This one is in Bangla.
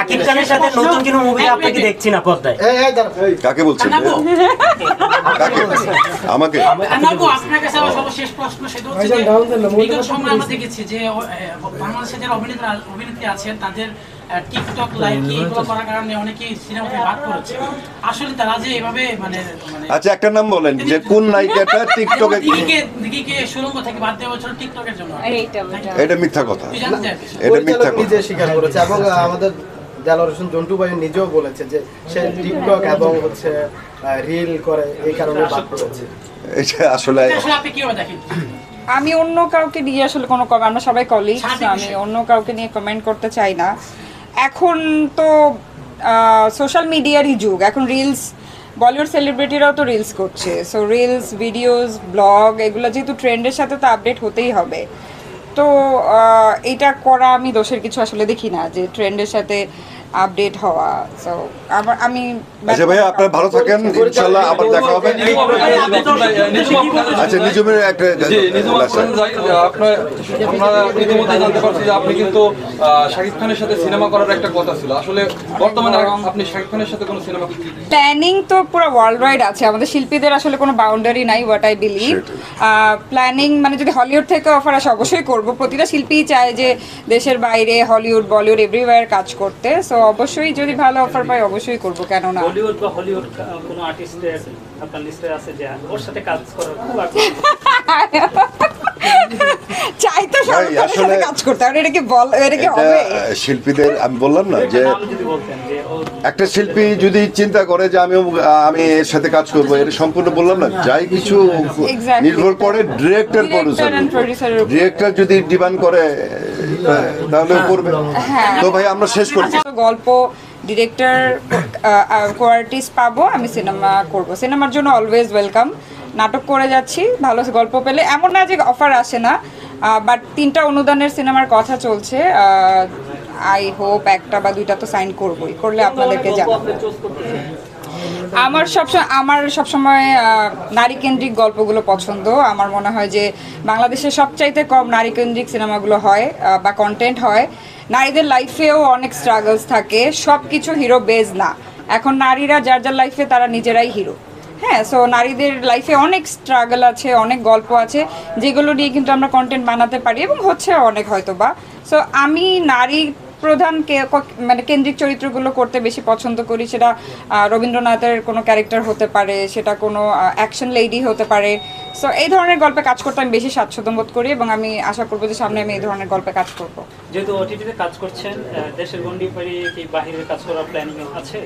শাকিব খানের সাথে নতুন কোনো মুভি আপনাকে দেখছি না পর্দায়। কাকে বলছেন? আমাকে? আপনার কাছে সর্বশেষ প্রশ্ন, সেটা হচ্ছে যে বিগত সময় আমরা দেখেছি যে বাংলাদেশে যারা অভিনেত্রী আছেন তাদের টিকটক লাইভ এগুলো করার কারণে অনেকেই সিনেমা থেকে বাদ করেছে। আসলে তারা যে এভাবে মানে আচ্ছা একটা নাম বলেন যে কোন নায়িকাটা টিকটকে দিকে সুরঙ্গ থেকে বাদ দেওয়া হয়েছিল টিকটকের জন্য। এটা মিথ্যা কথা, এটা মিথ্যা কথা। নিজে স্বীকার করেছে এবং আমাদের দেলোয়ার হোসেন জন্টু ভাই নিজেও বলেছে যে সে টিকটক এবং হচ্ছে রিল করে এই কারণে বাদ করেছে। এটা আসলে আপনি কিভাবে দেখেন? আমি অন্য কাউকে নিয়ে আসলে কোনো আমরা সবাই কলিগ, আমি অন্য কাউকে নিয়ে কমেন্ট করতে চাই না। এখন তো সোশ্যাল মিডিয়ারই যুগ, এখন রিলস, বলিউড সেলিব্রিটিরাও তো রিলস করছে, সো রিলস, ভিডিওস, ব্লগ এগুলো যেহেতু ট্রেন্ডের সাথে তো আপডেট হতেই হবে। তো এটা করা আমি দোষের কিছু আসলে দেখি না, যে ট্রেন্ডের সাথে আপডেট হওয়া। সো আমি আচ্ছা ভাইয়া আপনারা ভালো থাকেন, ইনশাআল্লাহ আবার দেখা হবে। আচ্ছা নিজমের একটা আমরা ইতিমধ্যে জানতে পারছি যে আপনি কিন্তু শাকিব খানের সাথে সিনেমা করার একটা কথা ছিল, আসলে বর্তমানে আপনি শাকিব খানের সাথে কোনো সিনেমা প্ল্যানিং তো পুরো ওয়ার্ল্ড ওয়াইড আছে, আমাদের শিল্পীদের আসলে কোনো বাউন্ডারি নাই, হোয়াট আই বিলিভ। প্ল্যানিং মানে যদি হলিউড থেকে অফার আসে অবশ্যই করব, প্রতিটা শিল্পীই চায় যে দেশের বাইরে হলিউড বলিউড এভরিওয়্যার কাজ করতে, সো অবশ্যই যদি ভালো অফার পাই অবশ্যই করব, কেন না। বলিউড বা হলিউড কোনো আর্টিস্টের আপনার লিস্টে আছে যে ওর সাথে কাজ করার খুব আগ্রহ? চাই তো সবাই আসলে কাজ করতে, আর এটা কি বল, এটা কি হবে? শিল্পীদের আমি বললাম না যে একটা শিল্পী যদি চিন্তা করে যে আমি এর সাথে কাজ করবো, এটা সম্পূর্ণ বললাম না, যাই কিছু নির্ভর করে ডিরেক্টর প্রডিউসার, ডিরেক্টর যদি ডিমান্ড করে তাহলে করবে। তো ভাই আমরা শেষ করছি। গল্প, ডিরেক্টর, কো-আর্টিস্ট পাবো, আমি সিনেমা করব, সিনেমার জন্য অলওয়েজ ওয়েলকাম। নাটক করে যাচ্ছি, ভালো গল্প পেলে, এমন না যে অফার আসে না, বাট 3টা অনুদানের সিনেমার কথা চলছে, আই হোপ 1টা বা 2টা তো সাইন করবই, করলে আপনাদেরকে জানাবো। আমার সবসময় নারী কেন্দ্রিক গল্পগুলো পছন্দ। আমার মনে হয় যে বাংলাদেশে সবচাইতে কম নারী কেন্দ্রিক সিনেমাগুলো হয় বা কন্টেন্ট হয়। নারীদের লাইফেও অনেক স্ট্রাগলস থাকে, সব কিছু হিরো বেজ না। এখন নারীরা যার যার লাইফে তারা নিজেরাই হিরো। হ্যাঁ, সো নারীদের লাইফে অনেক স্ট্রাগল আছে, অনেক গল্প আছে, যেগুলো নিয়ে কিন্তু আমরা কন্টেন্ট বানাতে পারি এবং হচ্ছে অনেক হয়তো বা। সো আমি নারী প্রধান মানে কেন্দ্রিক চরিত্রগুলো করতে বেশি পছন্দ করি। সেটা রবীন্দ্রনাথের কোনো ক্যারেক্টার হতে পারে, সেটা কোনো অ্যাকশন লেডি হতে পারে। সো এই ধরনের গল্পে কাজ করতে আমি বেশি স্বাচ্ছন্দ্য বোধ করি এবং আমি আশা করবো যে সামনে আমি এই ধরনের গল্পে কাজ করবো। যেহেতু ওটিটিতে কাজ করছেন, দেশের গণ্ডি পেরিয়ে কি বাহিরে কাজ করার প্ল্যানিং আছে?